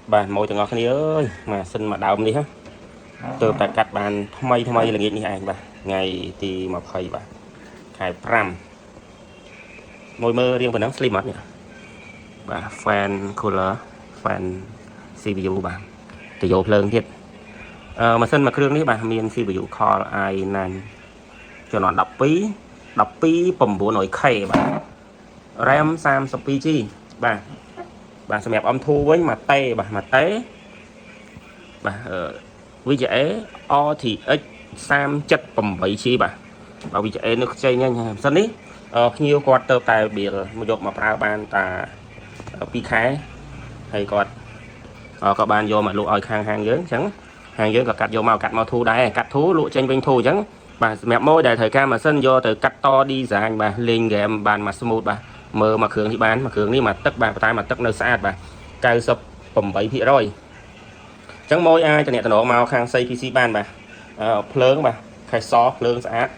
bà môi từng ngọt này ơi mà xin mà đau đi ha từ tại cắt bàn thay là nghĩ như anh bà ngày thì mà thầy bà khai pram môi mơ riêng của nó slim mất nhỉ bà fan color fan CPU bà thì dụ lên thiệt mà xin màเครื่องនេះបាទមាន CPU Core i9 ចំណន់12 900K បាទ RAM 32GB បាទសម្រាប់អំធូវិញមួយតេបាទមួយតេបាទ VGA RTX 378GB បាទបើ VGA នៅខ្ចីញ៉ាំសិននេះភ្ញៀវគាត់ទៅតែវាមកយកមកប្រើបានតា2ខែហើយគាត់ក៏បានយកមកលក់ឲ្យខាងហាងយើងអញ្ចឹងហាងយើងក៏កាត់យកមកកាត់មកធូរដែរកាត់ធូរលក់ចេញវិញធូរអញ្ចឹងបាទសម្រាប់ម៉ូដែលត្រូវការម៉ាស៊ីនយកទៅកាត់ត design បាទលេង game បានមក smooth បាទមើលមកគ្រឿងនេះបានមកគ្រឿងនេះមកទឹកបាទតែមកទឹកនៅស្អាតបាទ 98% អញ្ចឹងម៉ូអាចតំណមកខាង PC បានបាទភ្លើងបាទខែសភ្លើងស្អាត